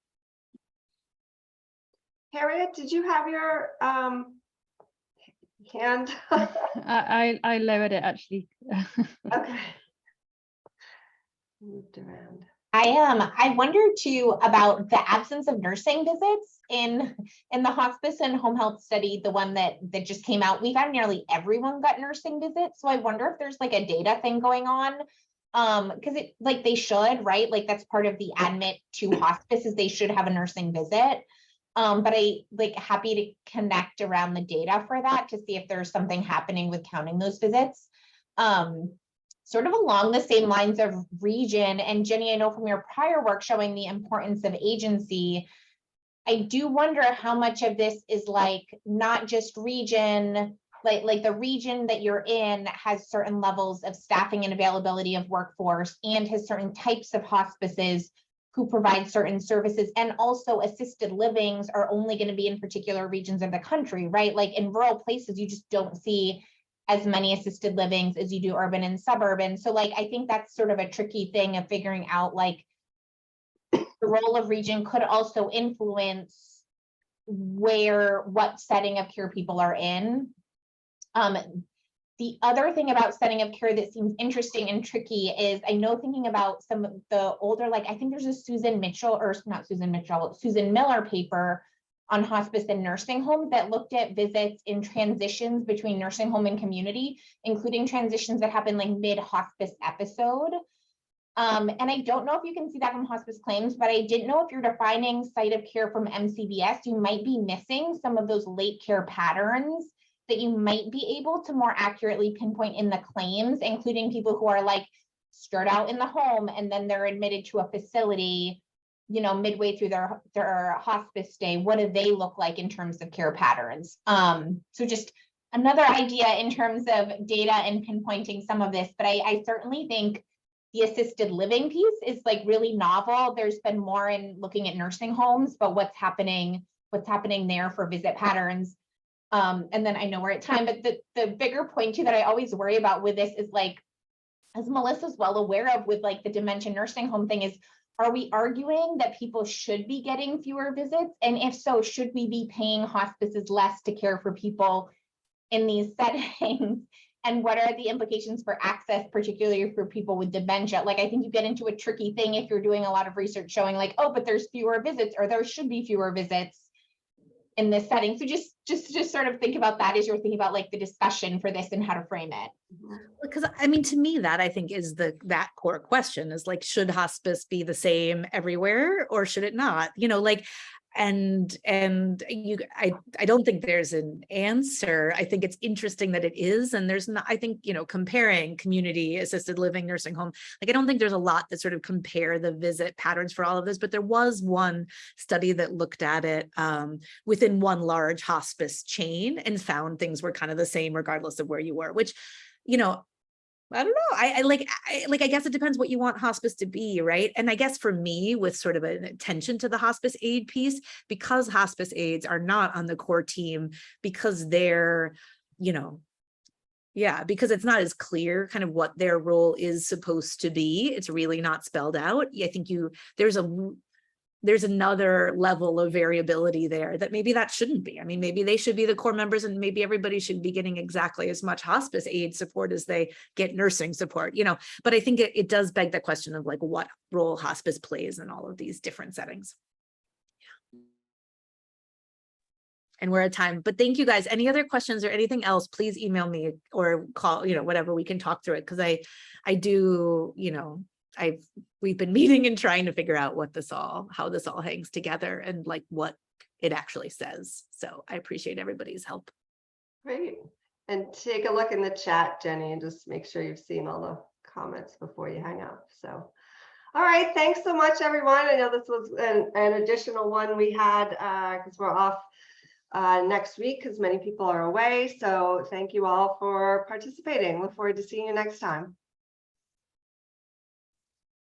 Harriet, did you have your hand? I lowered it actually. Okay. Moved around. I wonder too about the absence of nursing visits in the hospice and home health study, the one that just came out. We found nearly everyone got nursing visits. So I wonder if there's like a data thing going on. Because it like they should, right? Like that's part of the admit to hospice is they should have a nursing visit. But I like happy to connect around the data for that to see if there's something happening with counting those visits. Sort of along the same lines of region, and Jenny, I know from your prior work showing the importance of agency, I do wonder how much of this is like not just region, like the region that you're in has certain levels of staffing and availability of workforce and has certain types of hospices who provide certain services, and also assisted livings are only going to be in particular regions of the country, right? Like in rural places, you just don't see as many assisted livings as you do urban and suburban. So like, I think that's sort of a tricky thing of figuring out like the role of region could also influence what setting of care people are in. The other thing about setting of care that seems interesting and tricky is I know thinking about some of the older, like I think there's a Susan Miller paper on hospice and nursing home that looked at visits in transitions between nursing home and community, including transitions that happen like mid-hospice episode. And I don't know if you can see that from hospice claims, but I didn't know if you're defining site of care from MCBS, you might be missing some of those late care patterns that you might be able to more accurately pinpoint in the claims, including people who are like start out in the home and then they're admitted to a facility, you know, midway through their hospice stay. What do they look like in terms of care patterns? So just another idea in terms of data and pinpointing some of this, but I certainly think the assisted living piece is like really novel. There's been more in looking at nursing homes, but what's happening there for visit patterns. And then I know we're at time, but the bigger point too that I always worry about with this is like, as Melissa's well aware of with like the dementia nursing home thing is, are we arguing that people should be getting fewer visits? And if so, should we be paying hospices less to care for people in these settings? And what are the implications for access, particularly for people with dementia? Like, I think you get into a tricky thing if you're doing a lot of research showing like, oh, but there's fewer visits or there should be fewer visits in this setting. So just sort of think about that as you're thinking about like the discussion for this and how to frame it. Because I mean, to me, that I think is that core question is like, should hospice be the same everywhere or should it not? You know, like, and I don't think there's an answer. I think it's interesting that it is, and there's not. I think, you know, comparing community assisted living, nursing home, like I don't think there's a lot that sort of compare the visit patterns for all of this. But there was one study that looked at it within one large hospice chain and found things were kind of the same regardless of where you were, which, you know, I don't know. I guess it depends what you want hospice to be, right? And I guess for me, with sort of an attention to the hospice aid piece, because hospice aides are not on the core team, because they're, you know, yeah, because it's not as clear kind of what their role is supposed to be. It's really not spelled out. I think there's another level of variability there that maybe that shouldn't be. I mean, maybe they should be the core members and maybe everybody should be getting exactly as much hospice aid support as they get nursing support, you know, but I think it does beg the question of like what role hospice plays in all of these different settings. And we're at time, but thank you guys. Any other questions or anything else, please email me or call, you know, whatever, we can talk through it. Cause I do, you know, we've been meeting and trying to figure out how this all hangs together and like what it actually says. So I appreciate everybody's help. Great. And take a look in the chat, Jenny, and just make sure you've seen all the comments before you hang up. So, all right. Thanks so much, everyone. I know this was an additional one we had because we're off next week because many people are away. So thank you all for participating. Look forward to seeing you next time.